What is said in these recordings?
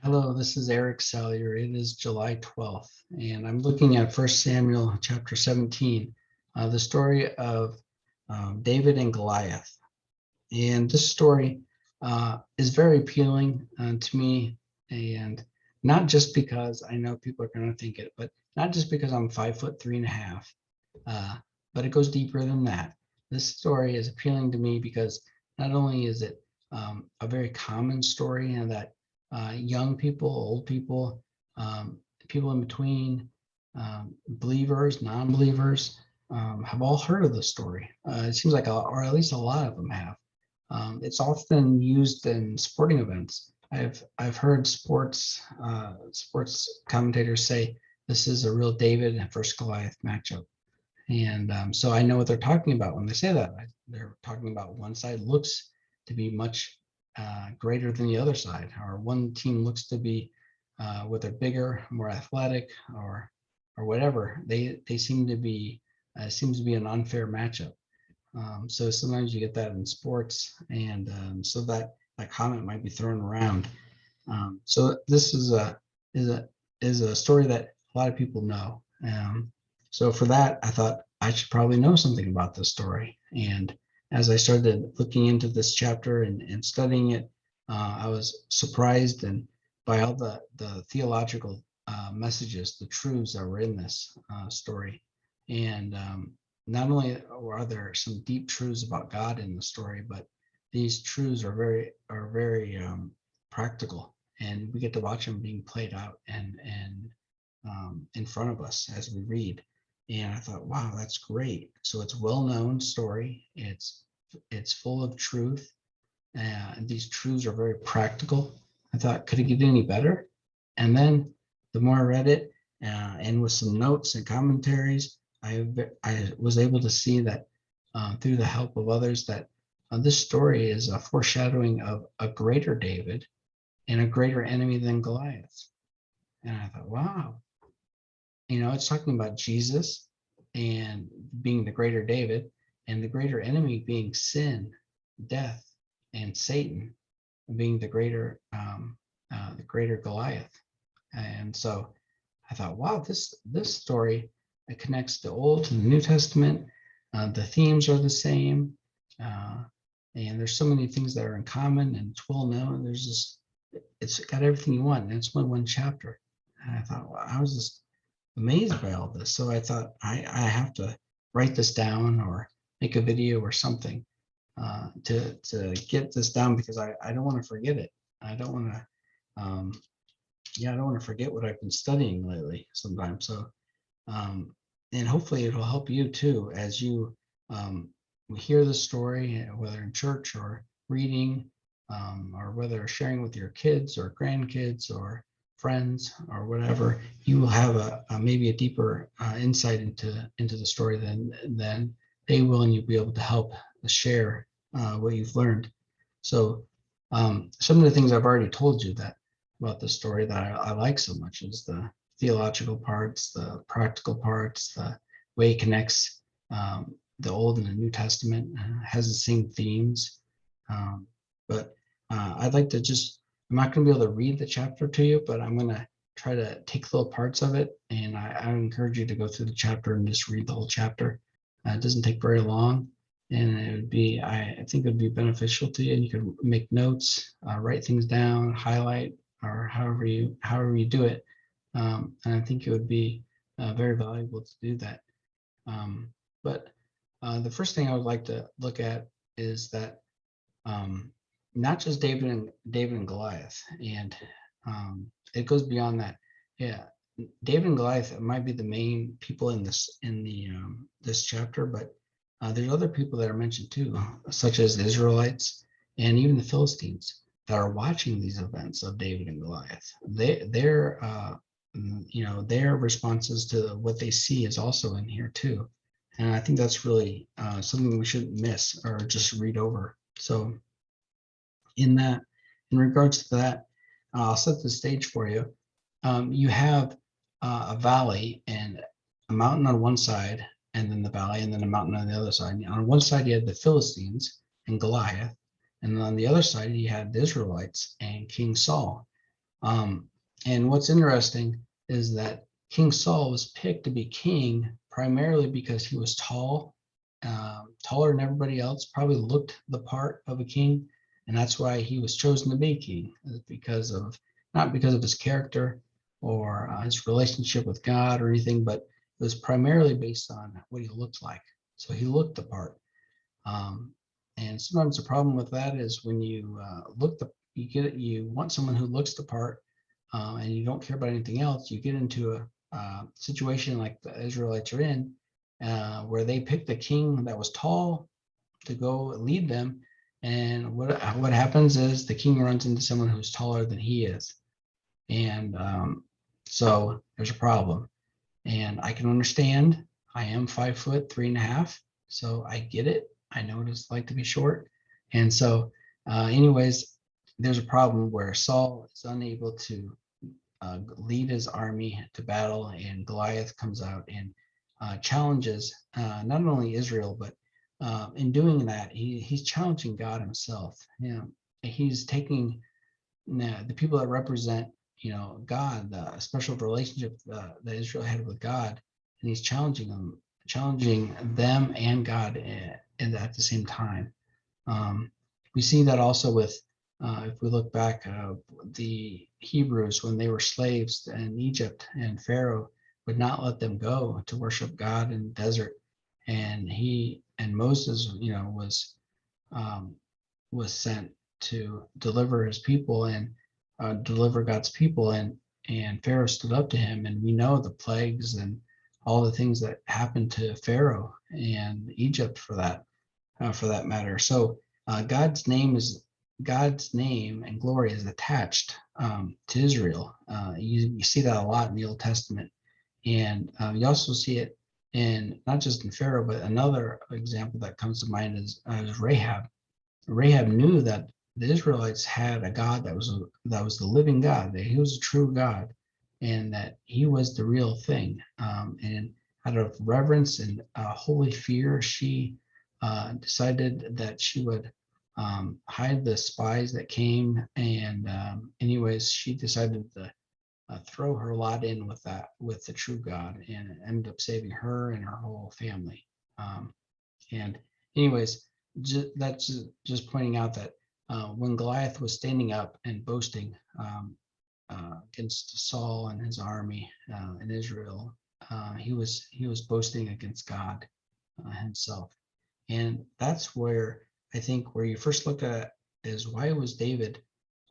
Hello, this is Erik Salyer. It is July 12th, and I'm looking at 1 Samuel chapter 17, the story of David and Goliath. And this story is very appealing to me, and not just because I know people are going to think it, but not just because I'm 5'3.5", but it goes deeper than that. This story is appealing to me because not only is it a very common story, and that young people, old people, people in between, believers, non-believers, have all heard of the story. It seems like, or at least a lot of them have. It's often used in sporting events. I've heard sports commentators say this is a real David versus Goliath matchup, and so I know what they're talking about when they say that. They're talking about one side looks to be much greater than the other side, or one team looks to be whether bigger, more athletic, or whatever. They seem to be seems to be an unfair matchup. So sometimes you get that in sports, and so that comment might be thrown around. So this is a is a story that a lot of people know. So for that, I thought I should probably know something about this story. And as I started looking into this chapter and studying it, I was surprised and by all the theological messages, the truths that were in this story. And not only are there some deep truths about God in the story, but these truths are very practical, and we get to watch them being played out and in front of us as we read. And I thought, wow, that's great. So it's well-known story. It's full of truth, and these truths are very practical. I thought, could it get any better? And then the more I read it, and with some notes and commentaries, I was able to see that through the help of others that this story is a foreshadowing of a greater David and a greater enemy than Goliath. And I thought, wow, it's talking about Jesus and being the greater David, and the greater enemy being sin, death, and Satan, being the greater Goliath. And so I thought, wow, this story, it connects the Old to the New Testament. The themes are the same, and there's so many things that are in common, and it's well known. It's got everything you want, and it's only one chapter. And I thought, well, I was just amazed by all this. So I thought I have to write this down or make a video or something to get this down, because I don't want to forget it. I don't want to I don't want to forget what I've been studying lately sometimes. So and hopefully it'll help you too as you hear the story, whether in church or reading, or whether sharing with your kids or grandkids or friends or whatever. You will have a maybe a deeper insight into the story than they will, and you'll be able to help share what you've learned. So some of the things I've already told you that about the story that I like so much is the theological parts, the practical parts, the way it connects the Old and the New Testament, has the same themes. But I'd like to I'm not going to be able to read the chapter to you, but I'm going to try to take little parts of it. And I encourage you to go through the chapter and just read the whole chapter. It doesn't take very long, and it would be, I think it would be beneficial to you. And you could make notes, write things down, highlight, or however you do it. And I think it would be very valuable to do that. But the first thing I would like to look at is that not just David and Goliath, and it goes beyond that. Yeah, David and Goliath might be the main people in this chapter, but there's other people that are mentioned too, such as the Israelites and even the Philistines that are watching these events of David and Goliath. Their responses to what they see is also in here too. And I think that's really something we shouldn't miss or just read over. So in regards to that, I'll set the stage for you. You have a valley and a mountain on one side, and then the valley, and then a mountain on the other side. And on one side, you had the Philistines and Goliath, and on the other side, you had the Israelites and King Saul. And what's interesting is that King Saul was picked to be king primarily because he was tall, taller than everybody else, probably looked the part of a king, and that's why he was chosen to be king, because of not because of his character or his relationship with God or anything, but it was primarily based on what he looked like. So he looked the part. Um, and sometimes the problem with that is when you you want someone who looks the part, and you don't care about anything else, you get into a situation like the Israelites are in, where they picked a king that was tall to go lead them. And what happens is the king runs into someone who's taller than he is. And so there's a problem. And I can understand. I am 5 foot 3.5, so I get it. I know what it's like to be short. And so, anyways, there's a problem where Saul is unable to lead his army to battle, and Goliath comes out and challenges not only Israel, but in doing that, he's challenging God himself. He's taking the people that represent, God, the special relationship that Israel had with God, and he's challenging them and God at the same time. We see that also with, if we look back, the Hebrews when they were slaves in Egypt, and Pharaoh would not let them go to worship God in the desert, and Moses, um, was sent to deliver his people and deliver God's people, and Pharaoh stood up to him, and we know the plagues and all the things that happened to Pharaoh and Egypt for that matter. So God's name and glory is attached to Israel. You see that a lot in the Old Testament, and you also see it in not just in Pharaoh, but another example that comes to mind is Rahab. Rahab knew that the Israelites had a God that was the living God, that he was a true God, and that he was the real thing. And out of reverence and holy fear, she decided that she would hide the spies that came. And anyways, she decided to throw her lot in with the true God, and it ended up saving her and her whole family. And anyways, that's just pointing out that when Goliath was standing up and boasting against Saul and his army in Israel, he was boasting against God himself. And that's where I think where you first look at is, why was David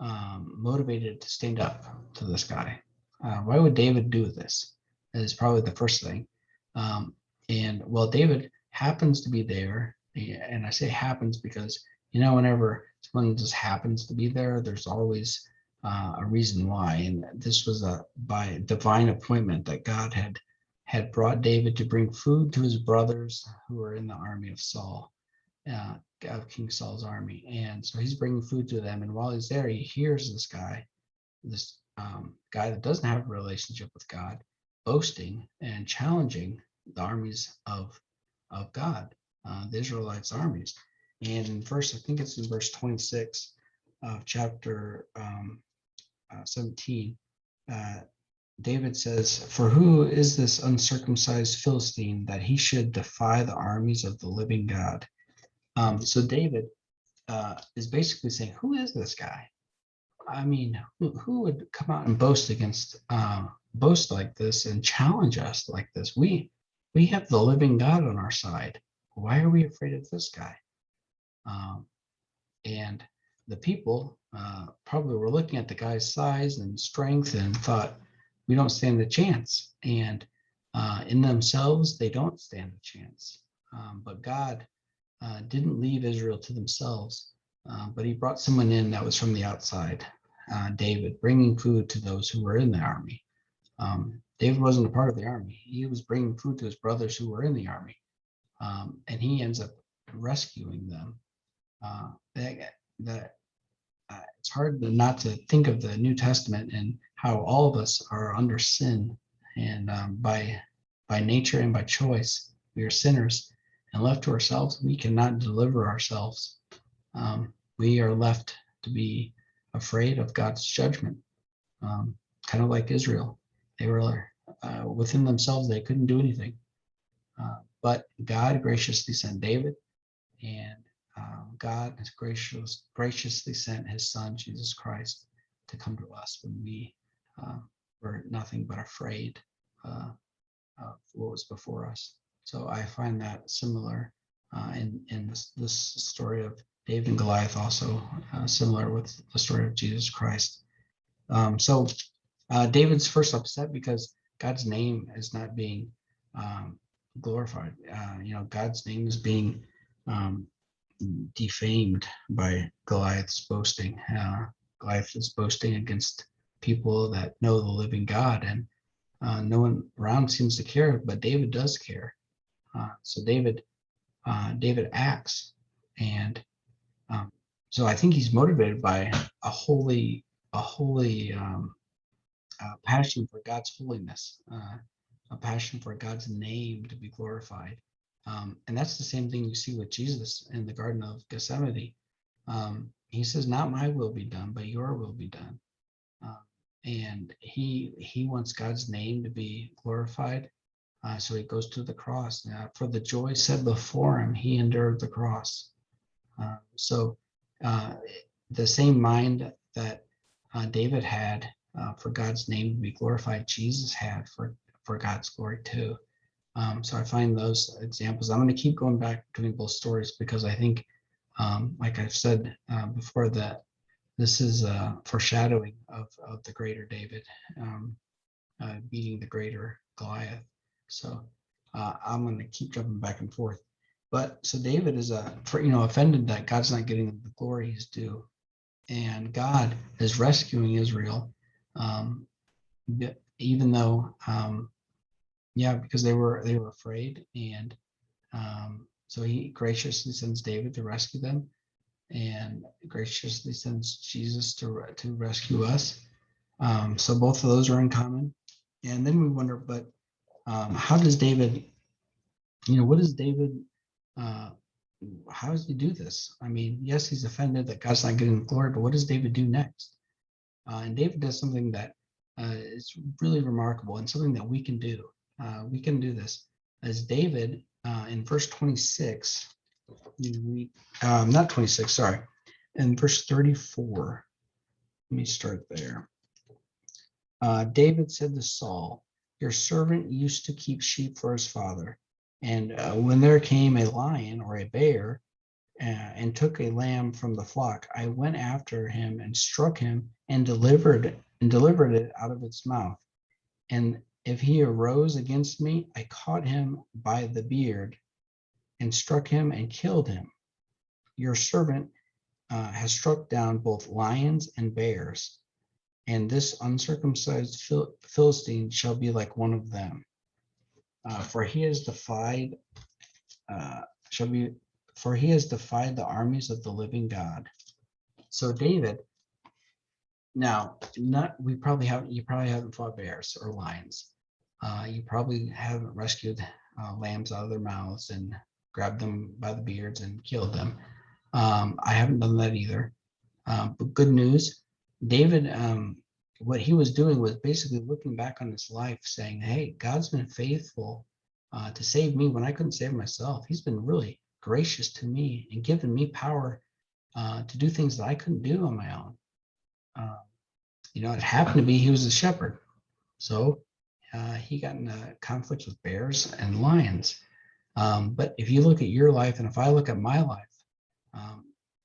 motivated to stand up to this guy? Why would David do this? Is probably the first thing. And well, David happens to be there, and I say happens because whenever someone just happens to be there, there's always a reason why. And this was by divine appointment that God had brought David to bring food to his brothers who were in the army of Saul, of King Saul's army. And so he's bringing food to them, and while he's there, he hears this guy that doesn't have a relationship with God boasting and challenging the armies of God, the Israelites' armies. And I think it's in verse 26 of chapter 17, David says, "For who is this uncircumcised Philistine that he should defy the armies of the living God?" So David is basically saying, who is this guy? I mean, who would come out and boast like this and challenge us like this? We have the living God on our side. Why are we afraid of this guy? And the people probably were looking at the guy's size and strength and thought, we don't stand a chance. And in themselves, they don't stand a chance. But God didn't leave Israel to themselves, but he brought someone in that was from the outside, David, bringing food to those who were in the army. David wasn't a part of the army. He was bringing food to his brothers who were in the army, and he ends up rescuing them. It's hard not to think of the New Testament and how all of us are under sin, and by nature and by choice, we are sinners, and left to ourselves, we cannot deliver ourselves. We are left to be afraid of God's judgment. kind of like Israel. They were within themselves, they couldn't do anything. But God graciously sent David, and God has graciously sent his son, Jesus Christ, to come to us when we were nothing but afraid of what was before us. So I find that similar in this story of David and Goliath, also similar with the story of Jesus Christ. So David's first upset because God's name is not being glorified. God's name is being defamed by Goliath's boasting. Goliath is boasting against people that know the living God, and no one around seems to care, but David does care. So David acts, and so I think he's motivated by a holy passion for God's holiness, a passion for God's name to be glorified. And that's the same thing you see with Jesus in the Garden of Gethsemane. He says, "Not my will be done, but your will be done." And he wants God's name to be glorified. So he goes to the cross. For the joy set before him, he endured the cross. So the same mind that David had for God's name to be glorified, Jesus had for God's glory too. So I find those examples. I'm going to keep going back between both stories because I think, like I've said before, that this is a foreshadowing of the greater David beating the greater Goliath. So I'm going to keep jumping back and forth. But so David is offended that God's not getting the glory he's due, and God is rescuing Israel, even though because they were afraid, and so he graciously sends David to rescue them, and graciously sends Jesus to rescue us. So both of those are in common. And then we wonder, but how does David, what does David, how does he do this? I mean, yes, he's offended that God's not getting the glory, but what does David do next? And David does something that is really remarkable and something that we can do. We can do this. As David, in verse 26, not 26, sorry, in verse 34, let me start there. David said to Saul, "Your servant used to keep sheep for his father, and when there came a lion or a bear and took a lamb from the flock, I went after him and struck him and delivered it out of its mouth. And if he arose against me, I caught him by the beard and struck him and killed him. Your servant has struck down both lions and bears, and this uncircumcised Philistine shall be like one of them. For he has defied the armies of the living God." So David, now you probably haven't fought bears or lions. You probably haven't rescued lambs out of their mouths and grabbed them by the beards and killed them. I haven't done that either. But good news, David, what he was doing was basically looking back on his life saying, "Hey, God's been faithful to save me when I couldn't save myself. He's been really gracious to me and given me power to do things that I couldn't do on my own." It happened to be he was a shepherd. So he got in a conflict with bears and lions. But if you look at your life, and if I look at my life,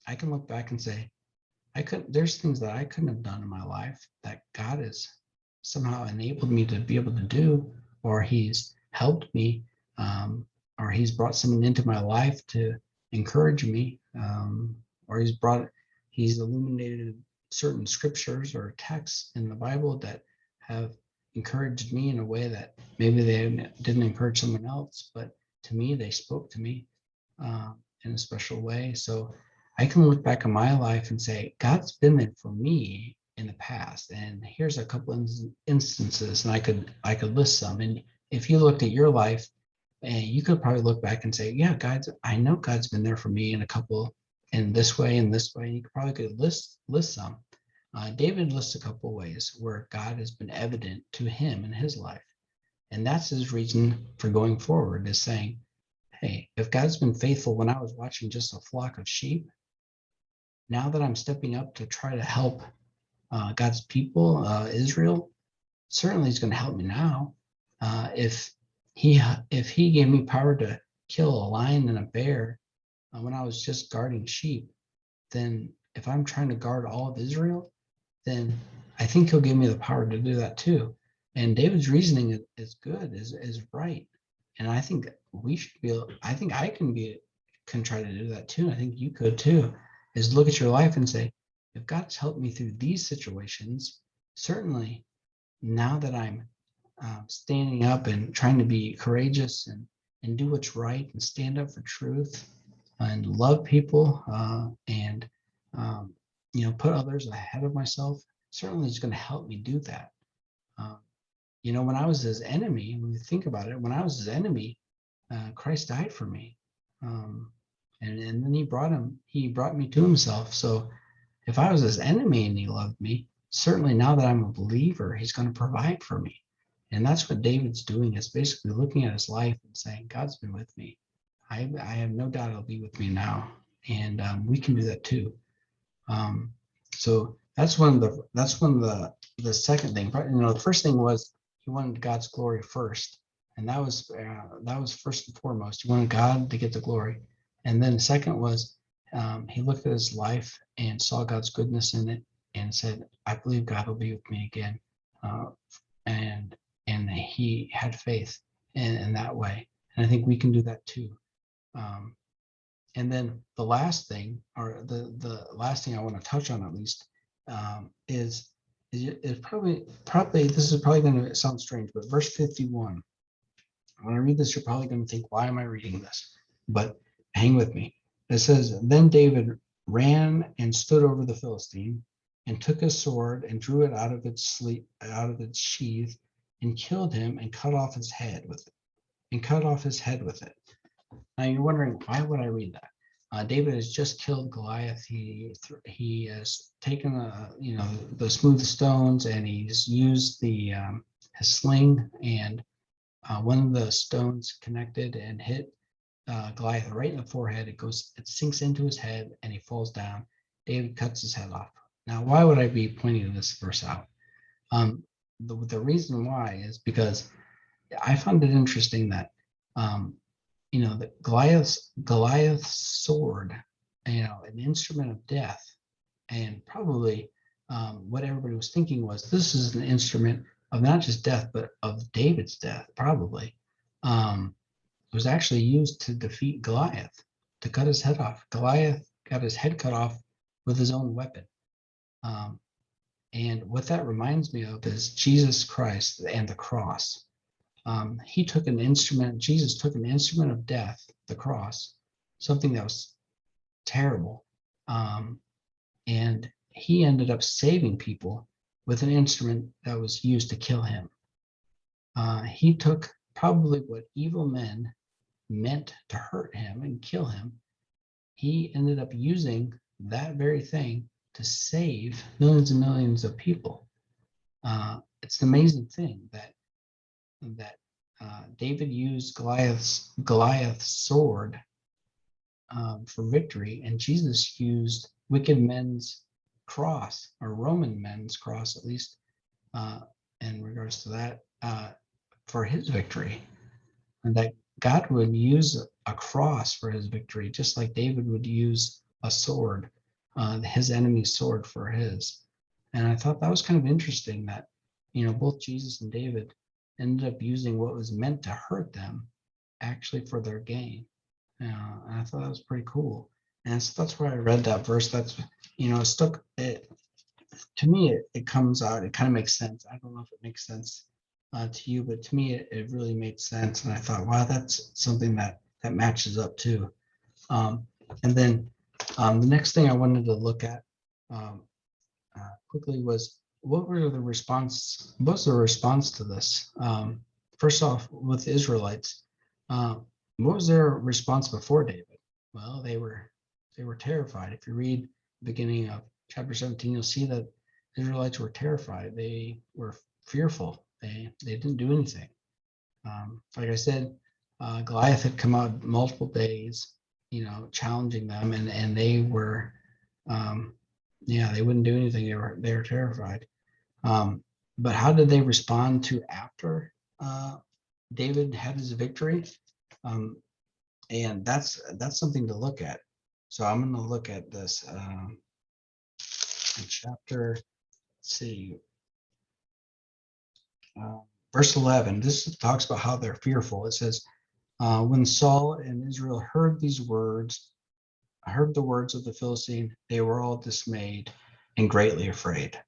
I can look back and say, there's things that I couldn't have done in my life that God has somehow enabled me to be able to do, or he's helped me, or he's brought someone into my life to encourage me, or he's illuminated certain scriptures or texts in the Bible that have encouraged me in a way that maybe they didn't encourage someone else, but to me, they spoke to me in a special way. So I can look back on my life and say, God's been there for me in the past. And here's a couple instances, and I could list some. And if you looked at your life, and you could probably look back and say, yeah, I know God's been there for me in a couple, in this way, and you could probably list some. David lists a couple ways where God has been evident to him in his life. And that's his reason for going forward, is saying, hey, if God's been faithful when I was watching just a flock of sheep, now that I'm stepping up to try to help God's people, Israel, certainly he's going to help me now. If he gave me power to kill a lion and a bear when I was just guarding sheep, then if I'm trying to guard all of Israel, then I think he'll give me the power to do that too. And David's reasoning is good, is right. And I think we should be able, I think I can try to do that too. I think you could too, is look at your life and say, if God's helped me through these situations, certainly now that I'm standing up and trying to be courageous and do what's right and stand up for truth and love people and um, put others ahead of myself, certainly is going to help me do that. Um, when I was his enemy, when you think about it, when I was his enemy, Christ died for me. And then he brought me to himself. So if I was his enemy and he loved me, certainly now that I'm a believer, he's going to provide for me. And that's what David's doing, is basically looking at his life and saying, God's been with me. I have no doubt he'll be with me now. And we can do that too. So that's one of the second thing. The first thing was he wanted God's glory first, and that was first and foremost. He wanted God to get the glory, and then the second was he looked at his life and saw God's goodness in it, and said, "I believe God will be with me again," and he had faith in that way, and I think we can do that too. And then the last thing, or the last thing I want to touch on at least, is probably this is probably going to sound strange, but verse 51. When I read this, you're probably going to think, why am I reading this? But hang with me. It says, then David ran and stood over the Philistine and took his sword and drew it out of its sheath and killed him and cut off his head with it. Now you're wondering, why would I read that? David has just killed Goliath. He has taken the smooth stones, and he's used his sling, and one of the stones connected and hit Goliath right in the forehead. It sinks into his head, and he falls down. David cuts his head off. Now, why would I be pointing this verse out? The reason why is because I found it interesting that the Goliath's sword, an instrument of death, and probably what everybody was thinking was, this is an instrument of not just death, but of David's death, probably. It was actually used to defeat Goliath, to cut his head off. Goliath got his head cut off with his own weapon. And what that reminds me of is Jesus Christ and the cross. Jesus took an instrument of death, the cross, something that was terrible. And he ended up saving people with an instrument that was used to kill him. He took probably what evil men meant to hurt him and kill him. He ended up using that very thing to save millions and millions of people. It's an amazing thing that David used Goliath's sword for victory, and Jesus used wicked men's cross, or Roman men's cross, at least in regards to that, for his victory. And that God would use a cross for his victory, just like David would use a sword, his enemy's sword, for his. And I thought that was kind of interesting that, both Jesus and David ended up using what was meant to hurt them actually for their gain. And I thought that was pretty cool. And so that's why I read that verse. That's, to me, it comes out, it kind of makes sense. I don't know if it makes sense to you, but to me, it really made sense. And I thought, wow, that's something that matches up too. And then the next thing I wanted to look at quickly was, what was the response to this? First off, with the Israelites, what was their response before David? Well, they were terrified. If you read the beginning of chapter 17, you'll see that Israelites were terrified. They were fearful. They didn't do anything. Like I said, Goliath had come out multiple days, challenging them, and they were, they wouldn't do anything. They were terrified. But how did they respond to after David had his victory? And that's something to look at. So I'm going to look at this in chapter. Let's see, verse 11. This talks about how they're fearful. It says, when Saul and Israel heard the words of the Philistine, they were all dismayed and greatly afraid.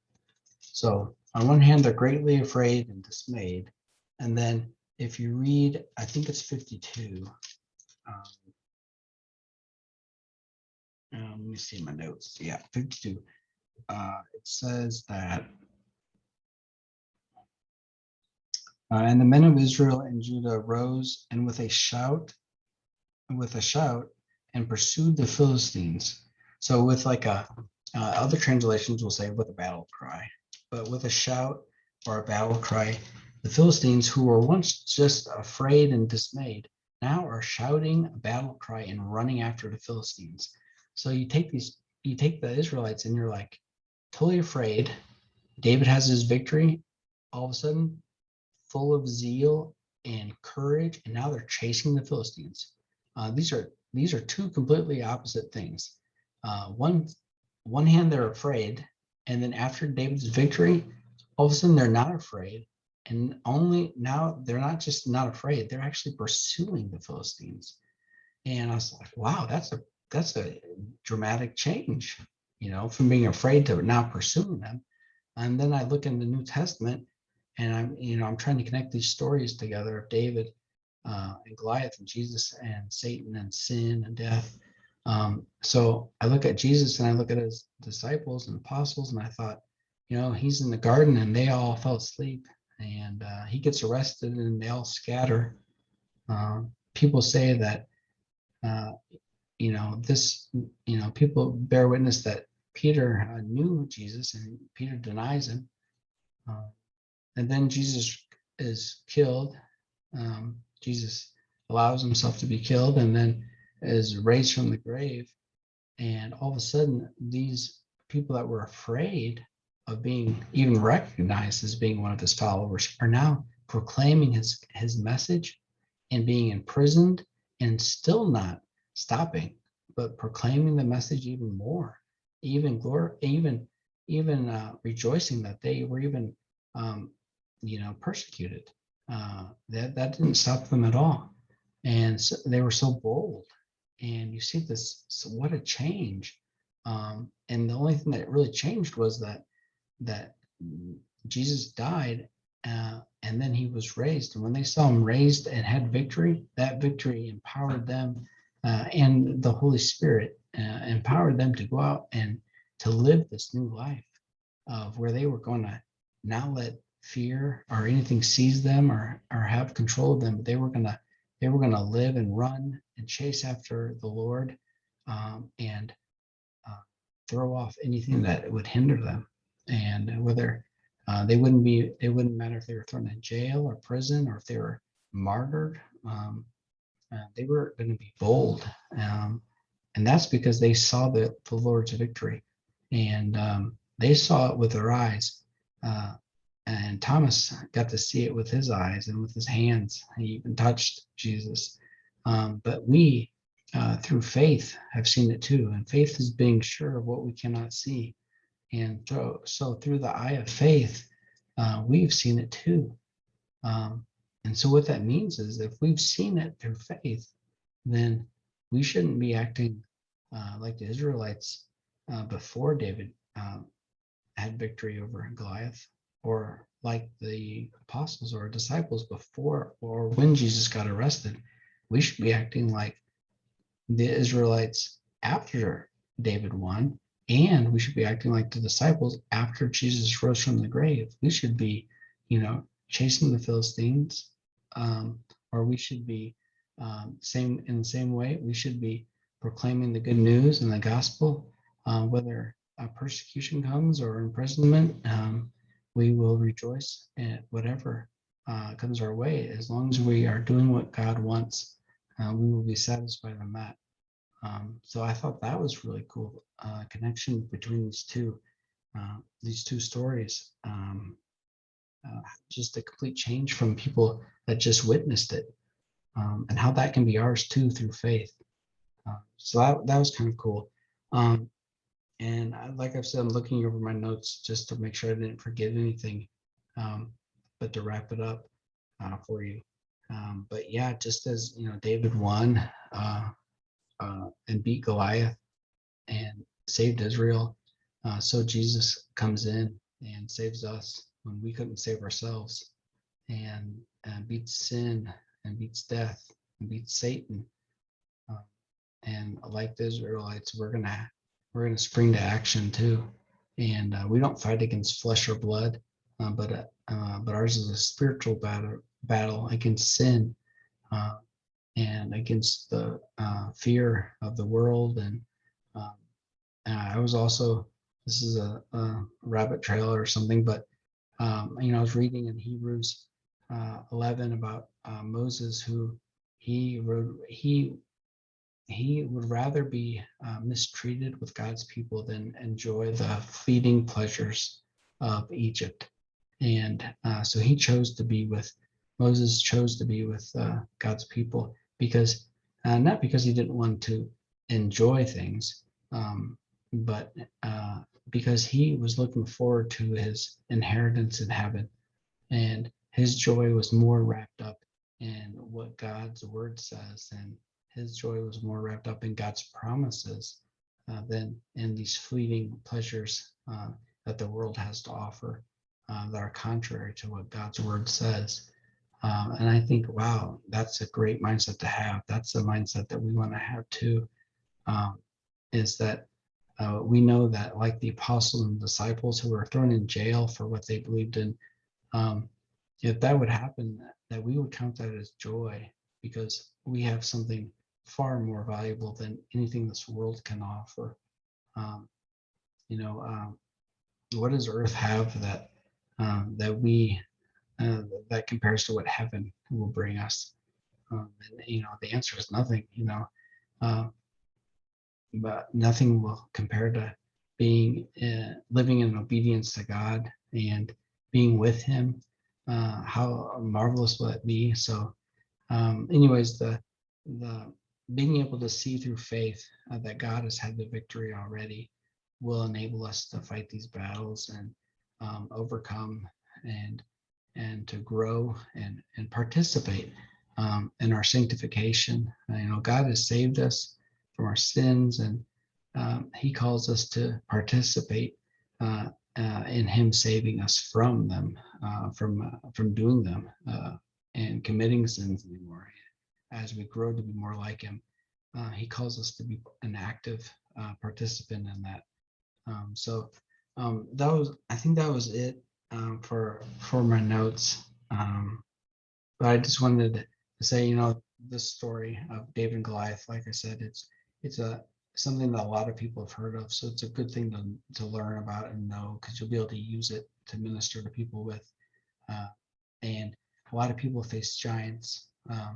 So on one hand, they're greatly afraid and dismayed. And then if you read, I think it's 52. Let me see my notes. Yeah, 52. It says that, and the men of Israel and Judah rose and with a shout, and pursued the Philistines. So with like other translations will say with a battle cry, but with a shout or a battle cry, the Philistines, who were once just afraid and dismayed, now are shouting a battle cry and running after the Philistines. So you take the Israelites and you're like totally afraid. David has his victory, all of a sudden full of zeal and courage, and now they're chasing the Philistines. These are two completely opposite things. One hand they're afraid, and then after David's victory, all of a sudden they're not afraid, and only now they're not just not afraid, they're actually pursuing the Philistines. And I was like, wow, that's a dramatic change, from being afraid to now pursuing them. And then I look in the New Testament, and I'm trying to connect these stories together of David and Goliath and Jesus and Satan and sin and death. So I look at Jesus and I look at his disciples and apostles, and I thought, he's in the garden and they all fell asleep, and he gets arrested and they all scatter. People say that, people bear witness that Peter knew Jesus and Peter denies him. And then Jesus is killed. Jesus allows himself to be killed and then is raised from the grave. And all of a sudden, these people that were afraid of being even recognized as being one of his followers are now proclaiming his message and being imprisoned and still not stopping, but proclaiming the message even more, even rejoicing that they were even persecuted. That didn't stop them at all, and so they were so bold. And you see this, so what a change. And the only thing that really changed was that Jesus died, and then he was raised. And when they saw him raised and had victory, that victory empowered them, and the Holy Spirit empowered them to go out and to live this new life of where they were going to not let fear or anything seize them or have control of them. They were going to live and run and chase after the Lord, and throw off anything that would hinder them. And whether it wouldn't matter if they were thrown in jail or prison or if they were martyred. They were going to be bold, and that's because they saw the Lord's victory, and they saw it with their eyes. And Thomas got to see it with his eyes and with his hands. He even touched Jesus. But we, through faith, have seen it too. And faith is being sure of what we cannot see. And so through the eye of faith, we've seen it too. And so what that means is if we've seen it through faith, then we shouldn't be acting like the Israelites before David had victory over Goliath, or like the apostles or disciples before or when Jesus got arrested. We should be acting like the Israelites after David won, and we should be acting like the disciples after Jesus rose from the grave. We should be, chasing the Philistines, or we should be in the same way. We should be proclaiming the good news and the gospel, whether persecution comes or imprisonment, we will rejoice at whatever comes our way. As long as we are doing what God wants, we will be satisfied in that. So I thought that was really cool connection between these two stories. Just a complete change from people that just witnessed it, and how that can be ours too through faith. So that was kind of cool. And like I've said, I'm looking over my notes just to make sure I didn't forget anything. But to wrap it up for you. But yeah, just as David won and beat Goliath and saved Israel, so Jesus comes in and saves us when we couldn't save ourselves, and beats sin and beats death and beats Satan. Uh, and like the Israelites, we're gonna spring to action too. And we don't fight against flesh or blood, but ours is a spiritual battle against sin, uh, and against the fear of the world. And I was also, this is a rabbit trail or something, but I was reading in Hebrews 11 about Moses, who he wrote, he would rather be mistreated with God's people than enjoy the fleeting pleasures of Egypt. And so Moses chose to be with God's people because, not because he didn't want to enjoy things, but because he was looking forward to his inheritance in heaven. And his joy was more wrapped up in what God's word says, and his joy was more wrapped up in God's promises than in these fleeting pleasures that the world has to offer that are contrary to what God's word says. And I think, wow, that's a great mindset to have. That's the mindset that we want to have too, is that we know that, like the apostles and disciples who were thrown in jail for what they believed in, if that would happen, that we would count that as joy, because we have something far more valuable than anything this world can offer. Um, what does earth have that we that compares to what heaven will bring us? And the answer is nothing. Uh, but nothing will compare to being living in obedience to God and being with Him. How marvelous will it be? So, anyways, the being able to see through faith that God has had the victory already will enable us to fight these battles and overcome and to grow and participate in our sanctification. God has saved us from our sins, and He calls us to participate in Him saving us from them, from doing them and committing sins anymore. As we grow to be more like Him, He calls us to be an active participant in that. I think that was it for my notes. But I just wanted to say, this story of David and Goliath, like I said, it's something that a lot of people have heard of. So it's a good thing to learn about and know, because you'll be able to use it to minister to people with. And a lot of people face giants.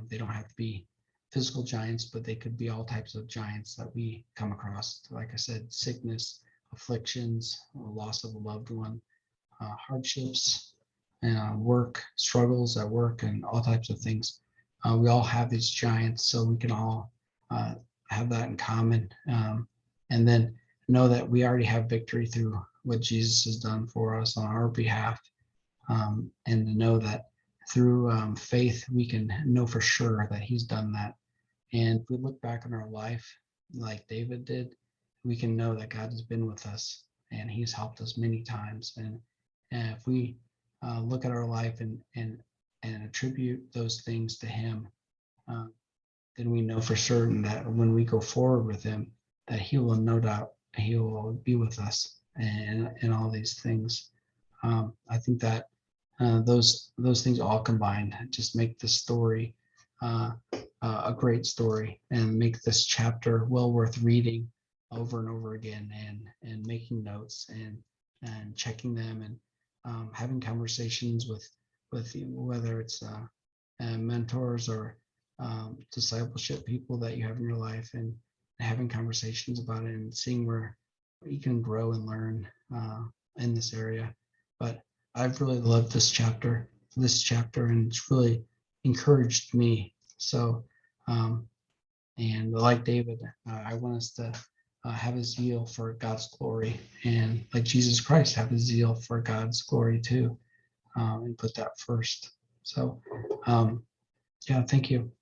They don't have to be physical giants, but they could be all types of giants that we come across. Like I said, sickness, afflictions, loss of a loved one, hardships, work, struggles at work, and all types of things. We all have these giants, so we can all have that in common. And then know that we already have victory through what Jesus has done for us on our behalf. And to know that through faith, we can know for sure that He's done that. And if we look back on our life like David did, we can know that God has been with us and He's helped us many times. And if we look at our life and attribute those things to Him, then we know for certain that when we go forward with Him, that He will, no doubt, He will be with us and all these things. I think that those things all combined just make the story a great story and make this chapter well worth reading over and over again, and making notes and checking them, and having conversations with whether it's mentors or discipleship people that you have in your life, and having conversations about it and seeing where you can grow and learn in this area. But I've really loved this chapter, and it's really encouraged me. So, and like David, I want us to have a zeal for God's glory, and like Jesus Christ, have a zeal for God's glory too, and put that first. So, yeah, thank you.